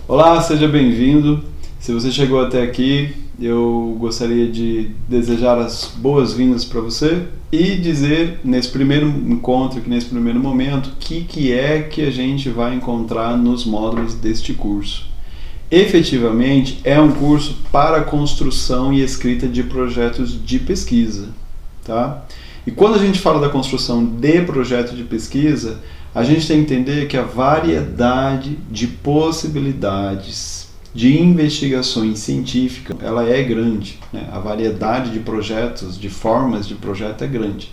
Olá, seja bem-vindo. Se você chegou até aqui, eu gostaria de desejar as boas-vindas para você e dizer nesse primeiro encontro, nesse primeiro momento, o que é que a gente vai encontrar nos módulos deste curso. Efetivamente, é um curso para construção e escrita de projetos de pesquisa, tá? E quando a gente fala da construção de projeto de pesquisa, a gente tem que entender que a variedade de possibilidades de investigações científicas, ela é grande, né? A variedade de projetos, de formas de projeto é grande.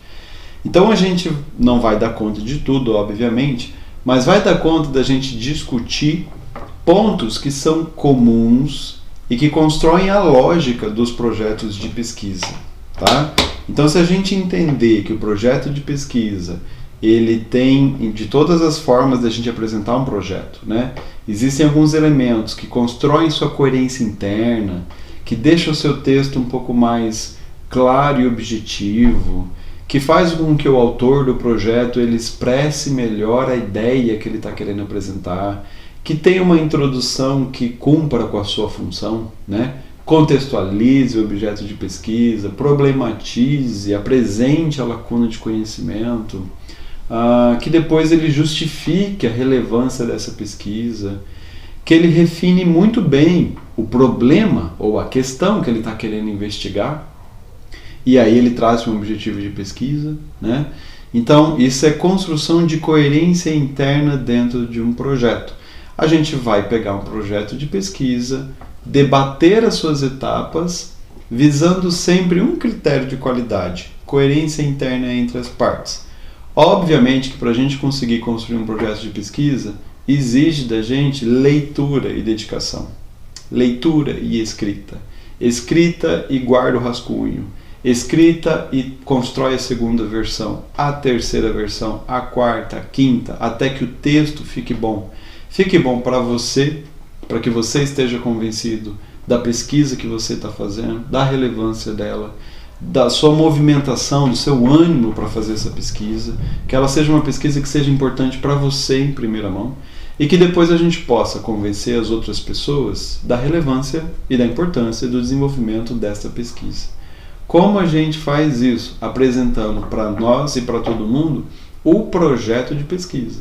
Então a gente não vai dar conta de tudo, obviamente, mas vai dar conta da gente discutir pontos que são comuns e que constroem a lógica dos projetos de pesquisa, tá? Então, se a gente entender que o projeto de pesquisa ele tem, de todas as formas da gente apresentar um projeto, né? Existem alguns elementos que constroem sua coerência interna, que deixam o seu texto um pouco mais claro e objetivo, que faz com que o autor do projeto ele expresse melhor a ideia que ele está querendo apresentar, que tenha uma introdução que cumpra com a sua função, né? Contextualize o objeto de pesquisa, problematize, apresente a lacuna de conhecimento, que depois ele justifique a relevância dessa pesquisa, que ele refine muito bem o problema ou a questão que ele está querendo investigar, e aí ele traz um objetivo de pesquisa, né? Então, isso é construção de coerência interna dentro de um projeto. A gente vai pegar um projeto de pesquisa, debater as suas etapas, visando sempre um critério de qualidade, coerência interna entre as partes. Obviamente que para a gente conseguir construir um projeto de pesquisa, exige da gente leitura e dedicação. Leitura e escrita. Escrita e guarda o rascunho. Escrita e constrói a segunda versão, a terceira versão, a quarta, a quinta, até que o texto fique bom. Fique bom para você, para que você esteja convencido da pesquisa que você está fazendo, da relevância dela, da sua movimentação, do seu ânimo para fazer essa pesquisa, que ela seja uma pesquisa que seja importante para você em primeira mão e que depois a gente possa convencer as outras pessoas da relevância e da importância do desenvolvimento dessa pesquisa. Como a gente faz isso? Apresentando para nós e para todo mundo o projeto de pesquisa,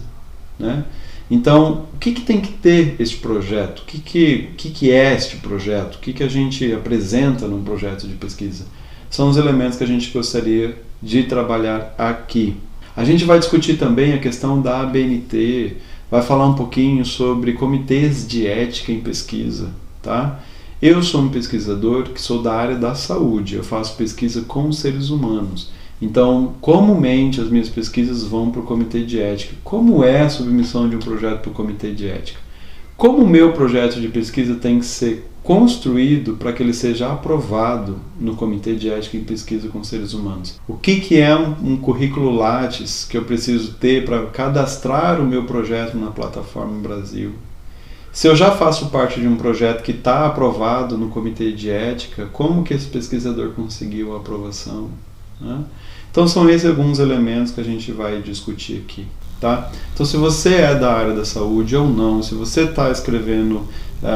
né? Então, o que tem que ter este projeto? O que é este projeto? O que a gente apresenta num projeto de pesquisa? São os elementos que a gente gostaria de trabalhar aqui. A gente vai discutir também a questão da ABNT, vai falar um pouquinho sobre comitês de ética em pesquisa, tá? Eu sou um pesquisador que sou da área da saúde, eu faço pesquisa com seres humanos. Então, comumente as minhas pesquisas vão para o comitê de ética. Como é a submissão de um projeto para o comitê de ética? Como o meu projeto de pesquisa tem que ser construído para que ele seja aprovado no comitê de ética em pesquisa com seres humanos? O que é um currículo Lattes que eu preciso ter para cadastrar o meu projeto na plataforma Brasil? Se eu já faço parte de um projeto que está aprovado no comitê de ética, como que esse pesquisador conseguiu a aprovação, né? Então são esses alguns elementos que a gente vai discutir aqui, tá? Então se você é da área da saúde ou não, se você está escrevendo,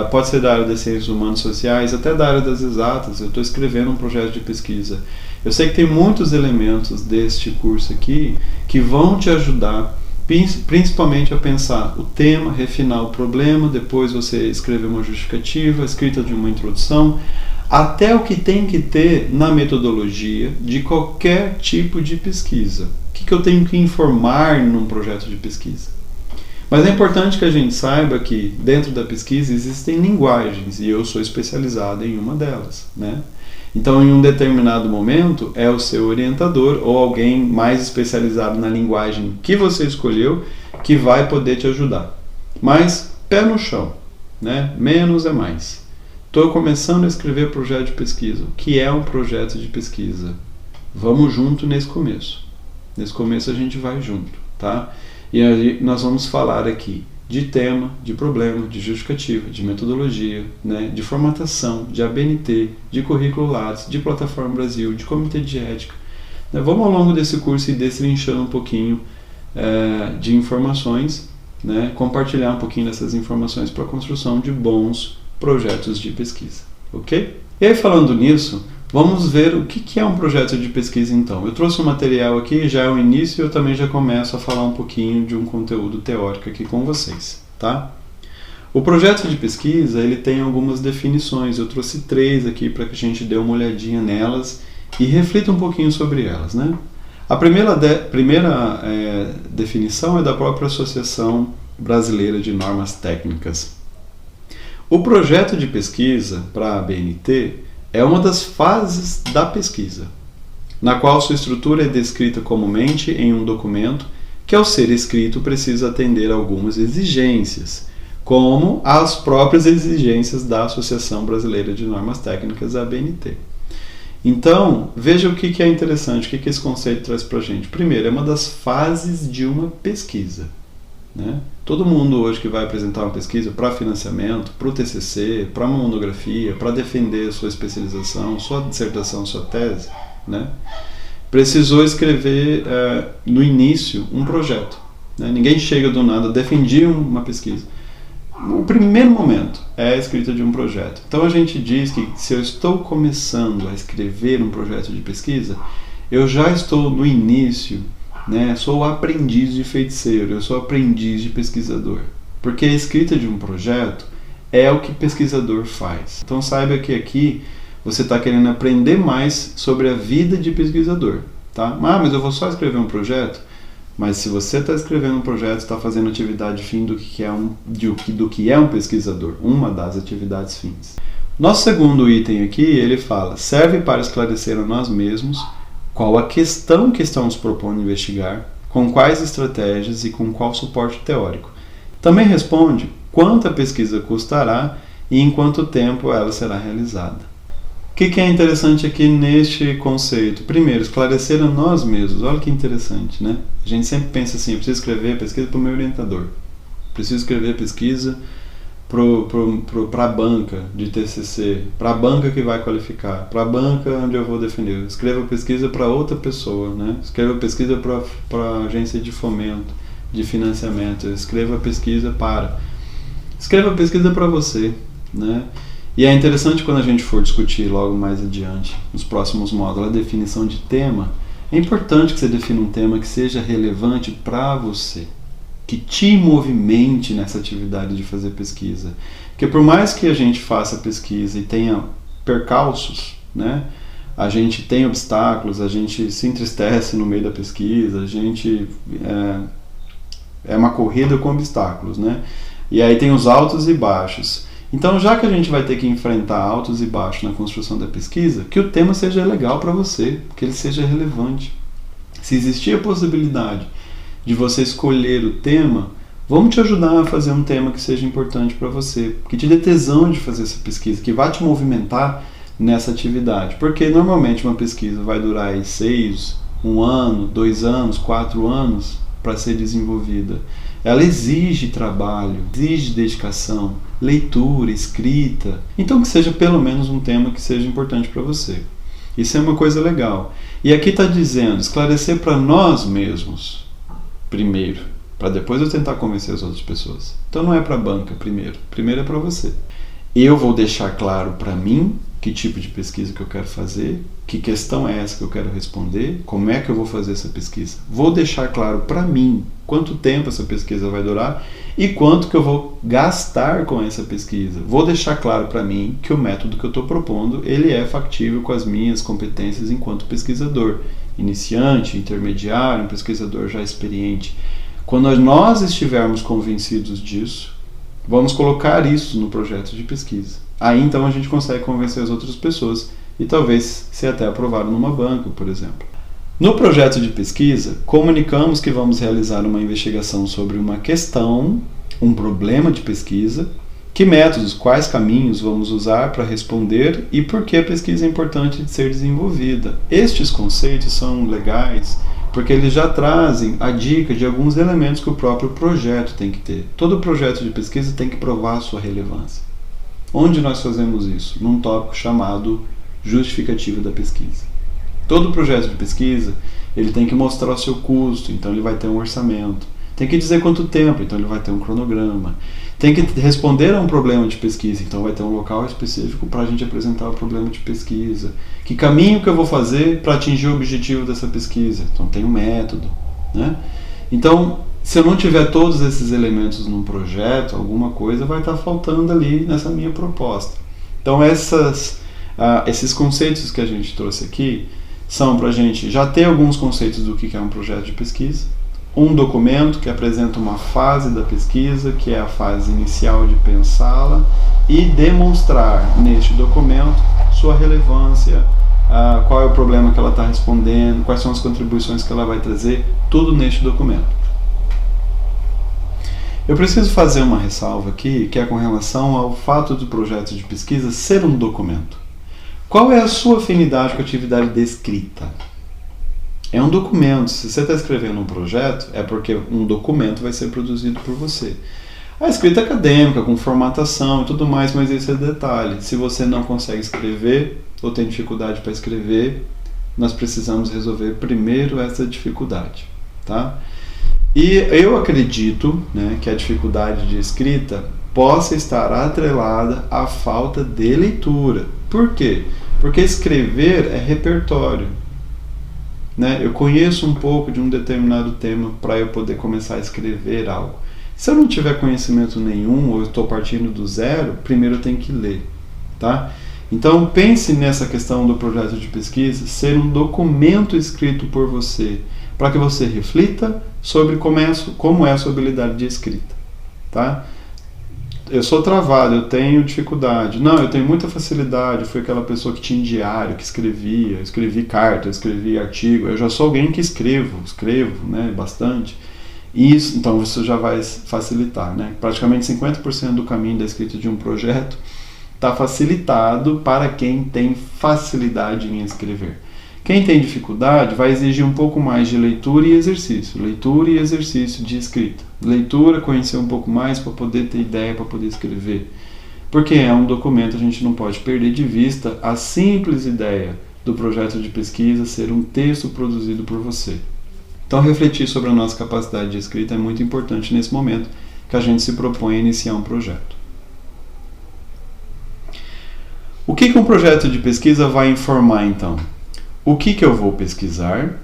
pode ser da área das ciências humanas e sociais, até da área das exatas, eu estou escrevendo um projeto de pesquisa. Eu sei que tem muitos elementos deste curso aqui que vão te ajudar principalmente a pensar o tema, refinar o problema, depois você escrever uma justificativa, escrita de uma introdução, até o que tem que ter na metodologia de qualquer tipo de pesquisa. O que eu tenho que informar num projeto de pesquisa? Mas é importante que a gente saiba que dentro da pesquisa existem linguagens e eu sou especializado em uma delas, né? Então, em um determinado momento, é o seu orientador ou alguém mais especializado na linguagem que você escolheu que vai poder te ajudar. Mas, pé no chão, né? Menos é mais. Estou começando a escrever projeto de pesquisa. O que é um projeto de pesquisa? Vamos junto nesse começo. Nesse começo a gente vai junto, tá? E aí nós vamos falar aqui de tema, de problema, de justificativa, de metodologia, né, de formatação, de ABNT, de currículo Lattes, de plataforma Brasil, de comitê de ética. Vamos ao longo desse curso ir destrinchando um pouquinho de informações né, compartilhar um pouquinho dessas informações para a construção de bons projetos de pesquisa, ok? E aí, falando nisso, vamos ver o que é um projeto de pesquisa então. Eu trouxe um material aqui, já é o início, e eu também já começo a falar um pouquinho de um conteúdo teórico aqui com vocês, tá? O projeto de pesquisa, ele tem algumas definições, eu trouxe 3 aqui para que a gente dê uma olhadinha nelas e reflita um pouquinho sobre elas, né? A primeira definição é da própria Associação Brasileira de Normas Técnicas. O projeto de pesquisa para a ABNT é uma das fases da pesquisa, na qual sua estrutura é descrita comumente em um documento que, ao ser escrito, precisa atender a algumas exigências, como as próprias exigências da Associação Brasileira de Normas Técnicas, a ABNT. Então, veja o que é interessante, o que esse conceito traz para a gente. Primeiro, é uma das fases de uma pesquisa, né? Todo mundo hoje que vai apresentar uma pesquisa para financiamento, para o TCC, para uma monografia, para defender sua especialização, sua dissertação, sua tese, né, precisou escrever no início um projeto, né? Ninguém chega do nada, defendi uma pesquisa. O primeiro momento é a escrita de um projeto. Então a gente diz que se eu estou começando a escrever um projeto de pesquisa, eu já estou no início, né? Sou o aprendiz de feiticeiro, eu sou aprendiz de pesquisador. Porque a escrita de um projeto é o que pesquisador faz. Então saiba que aqui você está querendo aprender mais sobre a vida de pesquisador, tá? Mas eu vou só escrever um projeto? Mas se você está escrevendo um projeto, está fazendo atividade fim do que é um pesquisador, uma das atividades fins. Nosso segundo item aqui, ele fala, serve para esclarecer a nós mesmos qual a questão que estamos propondo investigar, com quais estratégias e com qual suporte teórico. Também responde quanto a pesquisa custará e em quanto tempo ela será realizada. O que é interessante aqui neste conceito? Primeiro, esclarecer a nós mesmos. Olha que interessante, né? A gente sempre pensa assim, eu preciso escrever pesquisa para o meu orientador. Preciso escrever pesquisa para a banca de TCC, para a banca que vai qualificar, para a banca onde eu vou defender. Escreva pesquisa para outra pessoa, né? Escreva pesquisa para a agência de fomento, de financiamento. Escreva pesquisa para você, né? E é interessante quando a gente for discutir logo mais adiante, nos próximos módulos, a definição de tema. É importante que você defina um tema que seja relevante para você, que te movimente nessa atividade de fazer pesquisa. Porque por mais que a gente faça pesquisa e tenha percalços, né, a gente tem obstáculos, a gente se entristece no meio da pesquisa, a gente é uma corrida com obstáculos, né? E aí tem os altos e baixos. Então, já que a gente vai ter que enfrentar altos e baixos na construção da pesquisa, que o tema seja legal para você, que ele seja relevante. Se existir a possibilidade de você escolher o tema, vamos te ajudar a fazer um tema que seja importante para você, que te dê tesão de fazer essa pesquisa, que vá te movimentar nessa atividade. Porque normalmente uma pesquisa vai durar aí 6, 1 ano, 2 anos, 4 anos para ser desenvolvida. Ela exige trabalho, exige dedicação, leitura, escrita. Então que seja pelo menos um tema que seja importante para você. Isso é uma coisa legal. E aqui está dizendo, esclarecer para nós mesmos, primeiro, para depois eu tentar convencer as outras pessoas. Então não é para a banca primeiro é para você. Eu vou deixar claro para mim que tipo de pesquisa que eu quero fazer, que questão é essa que eu quero responder, como é que eu vou fazer essa pesquisa. Vou deixar claro para mim quanto tempo essa pesquisa vai durar e quanto que eu vou gastar com essa pesquisa. Vou deixar claro para mim que o método que eu estou propondo, ele é factível com as minhas competências enquanto pesquisador, iniciante, intermediário, um pesquisador já experiente. Quando nós estivermos convencidos disso, vamos colocar isso no projeto de pesquisa. Aí então a gente consegue convencer as outras pessoas e talvez ser até aprovado numa banca, por exemplo. No projeto de pesquisa, comunicamos que vamos realizar uma investigação sobre uma questão, um problema de pesquisa, que métodos, quais caminhos vamos usar para responder e por que a pesquisa é importante de ser desenvolvida. Estes conceitos são legais porque eles já trazem a dica de alguns elementos que o próprio projeto tem que ter. Todo projeto de pesquisa tem que provar a sua relevância. Onde nós fazemos isso? Num tópico chamado justificativa da pesquisa. Todo projeto de pesquisa ele tem que mostrar o seu custo, então ele vai ter um orçamento. Tem que dizer quanto tempo, então ele vai ter um cronograma. Tem que responder a um problema de pesquisa, então vai ter um local específico para a gente apresentar o problema de pesquisa. Que caminho que eu vou fazer para atingir o objetivo dessa pesquisa? Então tem um método, né? Então, se eu não tiver todos esses elementos num projeto, alguma coisa vai estar faltando ali nessa minha proposta. Então esses conceitos que a gente trouxe aqui são para a gente já ter alguns conceitos do que é um projeto de pesquisa, um documento que apresenta uma fase da pesquisa, que é a fase inicial de pensá-la, e demonstrar neste documento sua relevância, qual é o problema que ela está respondendo, quais são as contribuições que ela vai trazer, tudo neste documento. Eu preciso fazer uma ressalva aqui, que é com relação ao fato do projeto de pesquisa ser um documento. Qual é a sua afinidade com a atividade de escrita? É um documento. Se você está escrevendo um projeto, é porque um documento vai ser produzido por você. A escrita acadêmica, com formatação e tudo mais, mas esse é detalhe. Se você não consegue escrever ou tem dificuldade para escrever, nós precisamos resolver primeiro essa dificuldade, tá? E eu acredito, né, que a dificuldade de escrita possa estar atrelada à falta de leitura. Por quê? Porque escrever é repertório, né? Eu conheço um pouco de um determinado tema para eu poder começar a escrever algo. Se eu não tiver conhecimento nenhum ou estou partindo do zero, primeiro eu tenho que ler, tá? Então pense nessa questão do projeto de pesquisa ser um documento escrito por você, para que você reflita sobre como é a sua habilidade de escrita, tá? Eu sou travado, eu tenho dificuldade. Não, eu tenho muita facilidade. Eu fui aquela pessoa que tinha diário, que escrevia, escrevi carta, escrevi artigo. Eu já sou alguém que escrevo, né, bastante. Isso, então isso já vai facilitar, né? Praticamente 50% do caminho da escrita de um projeto está facilitado para quem tem facilidade em escrever. Quem tem dificuldade vai exigir um pouco mais de leitura e exercício de escrita. Leitura, conhecer um pouco mais para poder ter ideia, para poder escrever. Porque é um documento, a gente não pode perder de vista a simples ideia do projeto de pesquisa ser um texto produzido por você. Então refletir sobre a nossa capacidade de escrita é muito importante nesse momento que a gente se propõe a iniciar um projeto. O que um projeto de pesquisa vai informar então? O que eu vou pesquisar?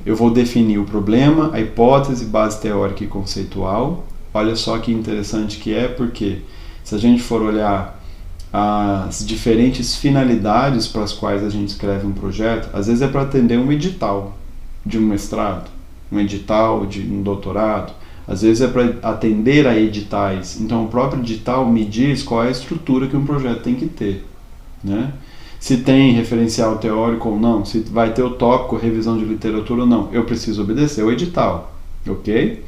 Eu vou definir o problema, a hipótese, base teórica e conceitual. Olha só que interessante que é, porque se a gente for olhar as diferentes finalidades para as quais a gente escreve um projeto, às vezes é para atender um edital de um mestrado, um edital de um doutorado, às vezes é para atender a editais. Então o próprio edital me diz qual é a estrutura que um projeto tem que ter, né? Se tem referencial teórico ou não, se vai ter o tópico, revisão de literatura ou não. Eu preciso obedecer ao edital, ok?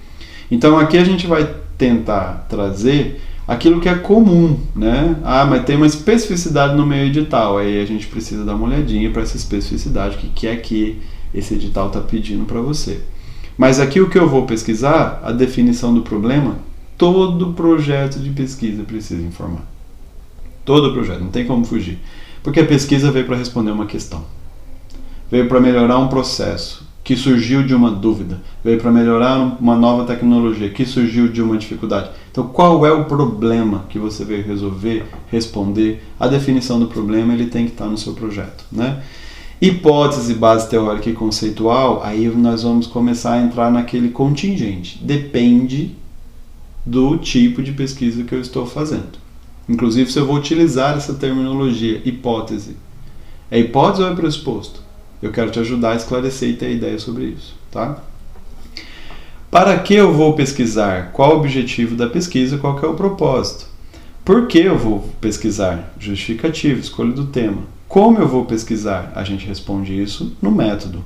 Então aqui a gente vai tentar trazer aquilo que é comum, né? Mas tem uma especificidade no meu edital, aí a gente precisa dar uma olhadinha para essa especificidade, o que é que esse edital está pedindo para você. Mas aqui o que eu vou pesquisar, a definição do problema, todo projeto de pesquisa precisa informar. Todo projeto, não tem como fugir. Porque a pesquisa veio para responder uma questão. Veio para melhorar um processo que surgiu de uma dúvida. Veio para melhorar uma nova tecnologia que surgiu de uma dificuldade. Então, qual é o problema que você veio resolver, responder? A definição do problema ele tem que estar no seu projeto, né? Hipótese, base teórica e conceitual, aí nós vamos começar a entrar naquele contingente. Depende do tipo de pesquisa que eu estou fazendo. Inclusive, se eu vou utilizar essa terminologia, hipótese. É hipótese ou é pressuposto? Eu quero te ajudar a esclarecer e ter ideia sobre isso, tá? Para que eu vou pesquisar? Qual o objetivo da pesquisa? Qual que é o propósito? Por que eu vou pesquisar? Justificativo, escolha do tema. Como eu vou pesquisar? A gente responde isso no método.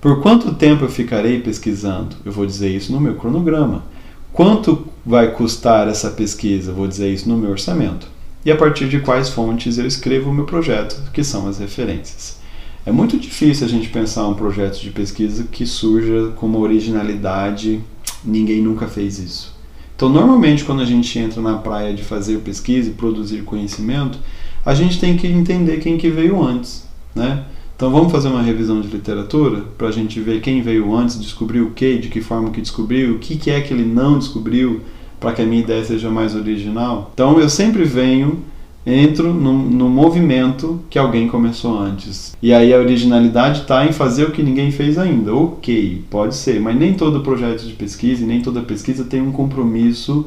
Por quanto tempo eu ficarei pesquisando? Eu vou dizer isso no meu cronograma. Quanto vai custar essa pesquisa? Vou dizer isso no meu orçamento. E a partir de quais fontes eu escrevo o meu projeto, que são as referências. É muito difícil a gente pensar um projeto de pesquisa que surja com uma originalidade, ninguém nunca fez isso. Então, normalmente, quando a gente entra na praia de fazer pesquisa e produzir conhecimento, a gente tem que entender quem que veio antes, né? Então vamos fazer uma revisão de literatura para a gente ver quem veio antes, descobriu o que, de que forma que descobriu, o que é que ele não descobriu, para que a minha ideia seja mais original. Então eu sempre entro no movimento que alguém começou antes. E aí a originalidade está em fazer o que ninguém fez ainda. Ok, pode ser, mas nem todo projeto de pesquisa e nem toda pesquisa tem um compromisso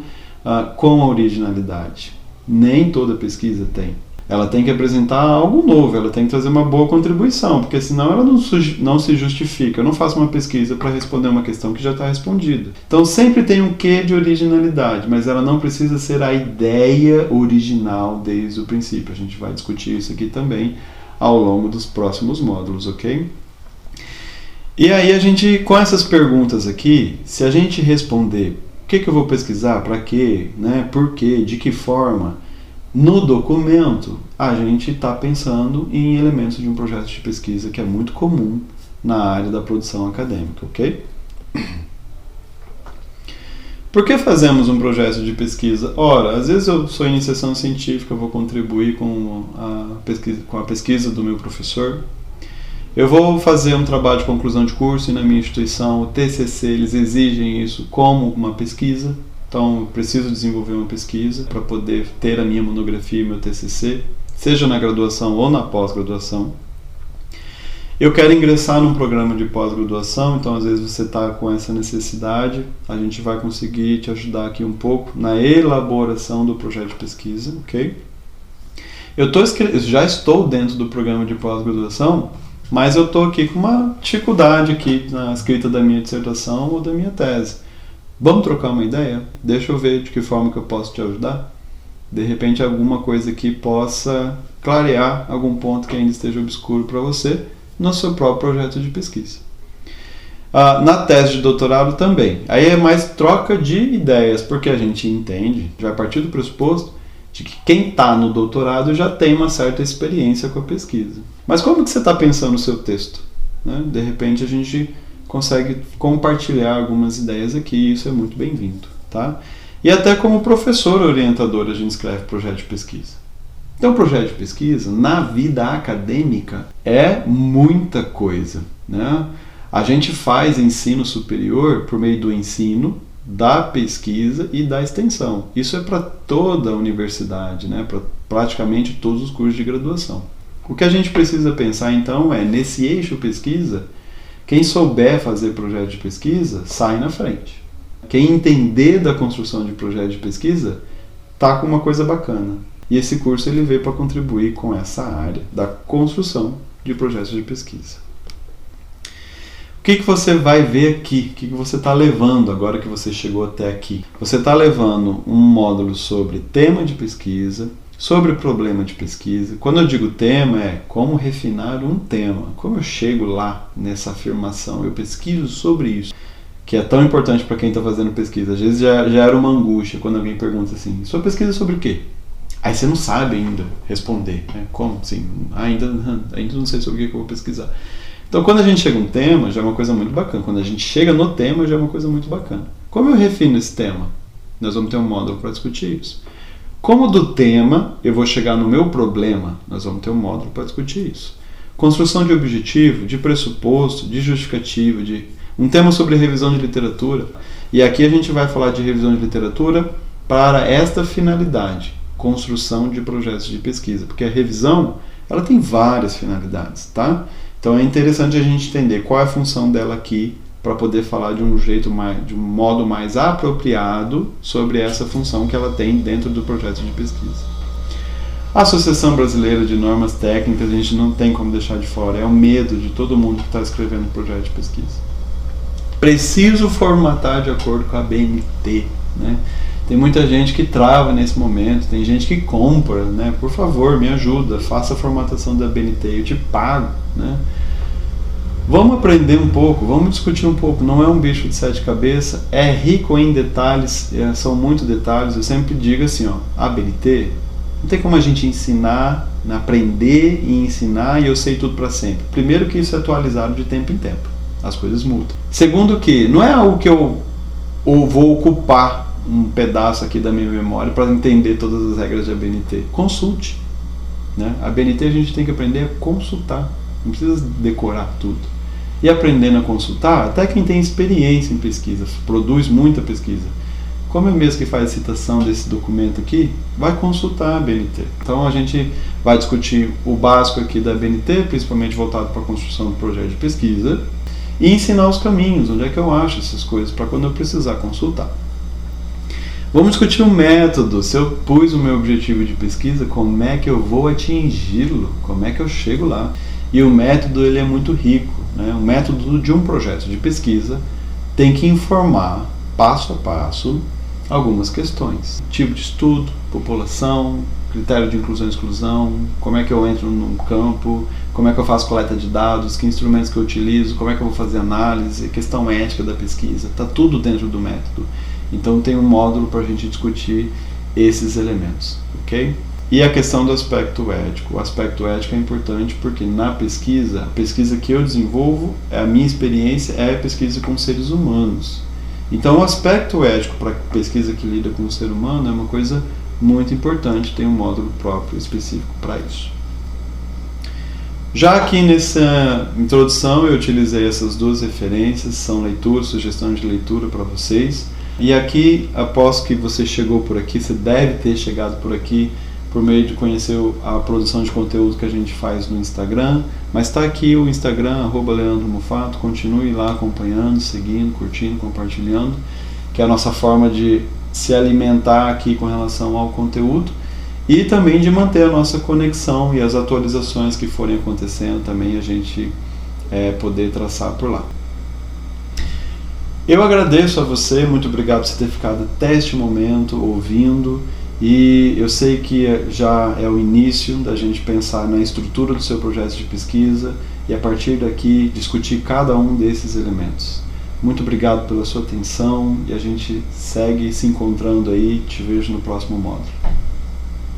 com a originalidade. Nem toda pesquisa tem. Ela tem que apresentar algo novo, ela tem que trazer uma boa contribuição, porque senão ela não se justifica. Eu não faço uma pesquisa para responder uma questão que já está respondida. Então sempre tem um quê de originalidade, mas ela não precisa ser a ideia original desde o princípio. A gente vai discutir isso aqui também ao longo dos próximos módulos, ok? E aí a gente, com essas perguntas aqui, se a gente responder o que eu vou pesquisar, para quê, né, por quê, de que forma, no documento, a gente está pensando em elementos de um projeto de pesquisa que é muito comum na área da produção acadêmica, ok? Por que fazemos um projeto de pesquisa? Ora, às vezes eu sou iniciação científica, eu vou contribuir com a pesquisa do meu professor. Eu vou fazer um trabalho de conclusão de curso e na minha instituição, o TCC, eles exigem isso como uma pesquisa. Então, eu preciso desenvolver uma pesquisa para poder ter a minha monografia e meu TCC, seja na graduação ou na pós-graduação. Eu quero ingressar num programa de pós-graduação, então às vezes você está com essa necessidade, a gente vai conseguir te ajudar aqui um pouco na elaboração do projeto de pesquisa, ok? Eu já estou dentro do programa de pós-graduação, mas eu estou aqui com uma dificuldade aqui na escrita da minha dissertação ou da minha tese. Vamos trocar uma ideia? Deixa eu ver de que forma que eu posso te ajudar. De repente alguma coisa que possa clarear algum ponto que ainda esteja obscuro para você no seu próprio projeto de pesquisa. Na tese de doutorado também. Aí é mais troca de ideias, porque a gente entende, vai partir do pressuposto de que quem está no doutorado já tem uma certa experiência com a pesquisa. Mas como que você está pensando no seu texto? Né? De repente a gente consegue compartilhar algumas ideias aqui, isso é muito bem-vindo, tá? E até como professor orientador a gente escreve projeto de pesquisa. Então, projeto de pesquisa, na vida acadêmica, é muita coisa, né? A gente faz ensino superior por meio do ensino, da pesquisa e da extensão. Isso é para toda a universidade, né? Para praticamente todos os cursos de graduação. O que a gente precisa pensar, então, é nesse eixo pesquisa. Quem souber fazer projeto de pesquisa, sai na frente. Quem entender da construção de projeto de pesquisa, tá com uma coisa bacana. E esse curso ele veio para contribuir com essa área da construção de projetos de pesquisa. O que você vai ver aqui? O que você está levando agora que você chegou até aqui? Você está levando um módulo sobre tema de pesquisa, sobre problema de pesquisa. Quando eu digo tema, é como refinar um tema. Como eu chego lá nessa afirmação? Eu pesquiso sobre isso, que é tão importante para quem está fazendo pesquisa. Às vezes já era uma angústia quando alguém pergunta assim, sua pesquisa é sobre o quê? Aí você não sabe ainda responder. Né? Como assim? Ainda não sei sobre o que eu vou pesquisar. Então quando a gente chega a um tema, já é uma coisa muito bacana. Quando a gente chega no tema, já é uma coisa muito bacana. Como eu refino esse tema? Nós vamos ter um módulo para discutir isso. Como do tema eu vou chegar no meu problema, nós vamos ter um módulo para discutir isso. Construção de objetivo, de pressuposto, de justificativa, de um tema sobre revisão de literatura. E aqui a gente vai falar de revisão de literatura para esta finalidade, construção de projetos de pesquisa. Porque a revisão, ela tem várias finalidades, tá? Então é interessante a gente entender qual é a função dela aqui, para poder falar de um modo mais apropriado sobre essa função que ela tem dentro do projeto de pesquisa. A Associação Brasileira de Normas Técnicas a gente não tem como deixar de fora, é o medo de todo mundo que está escrevendo projeto de pesquisa. Preciso formatar de acordo com a BNT, né? Tem muita gente que trava nesse momento, tem gente que compra, né? Por favor, me ajuda, faça a formatação da BNT, eu te pago, né? Vamos aprender um pouco, vamos discutir um pouco, não é um bicho de sete cabeças, é rico em detalhes, são muitos detalhes, eu sempre digo assim, ó, a BNT, não tem como a gente ensinar, aprender e ensinar e eu sei tudo para sempre. Primeiro que isso é atualizado de tempo em tempo, as coisas mudam. Segundo que, não é algo que eu vou ocupar um pedaço aqui da minha memória para entender todas as regras da BNT, consulte. Né? A BNT a gente tem que aprender a consultar. não precisa decorar tudo. E aprendendo a consultar, até quem tem experiência em pesquisa, produz muita pesquisa, como é mesmo que faz a citação desse documento aqui, vai consultar a BNT. Então a gente vai discutir o básico aqui da BNT, principalmente voltado para a construção do projeto de pesquisa, e ensinar os caminhos, onde é que eu acho essas coisas, para quando eu precisar consultar. Vamos discutir o método. Se eu pus o meu objetivo de pesquisa, como é que eu vou atingi-lo? Como é que eu chego lá? E o método ele é muito rico, né? O método de um projeto de pesquisa tem que informar, passo a passo, algumas questões. Tipo de estudo, população, critério de inclusão e exclusão, como é que eu entro num campo, como é que eu faço coleta de dados, que instrumentos que eu utilizo, como é que eu vou fazer análise, questão ética da pesquisa, está tudo dentro do método. Então tem um módulo para a gente discutir esses elementos, ok? E a questão do aspecto ético. O aspecto ético é importante porque na pesquisa, a pesquisa que eu desenvolvo, a minha experiência é a pesquisa com seres humanos. Então o aspecto ético para a pesquisa que lida com o ser humano é uma coisa muito importante, tem um módulo próprio específico para isso. Já aqui nessa introdução eu utilizei essas duas referências, são leitura, sugestão de leitura para vocês. E aqui, após que você chegou por aqui, você deve ter chegado por aqui por meio de conhecer a produção de conteúdo que a gente faz no Instagram, mas está aqui o Instagram, @LeandroMufato, continue lá acompanhando, seguindo, curtindo, compartilhando, que é a nossa forma de se alimentar aqui com relação ao conteúdo e também de manter a nossa conexão e as atualizações que forem acontecendo também a gente poder traçar por lá. Eu agradeço a você, muito obrigado por você ter ficado até este momento ouvindo, e eu sei que já é o início da gente pensar na estrutura do seu projeto de pesquisa e a partir daqui discutir cada um desses elementos. Muito obrigado pela sua atenção e a gente segue se encontrando aí, te vejo no próximo módulo.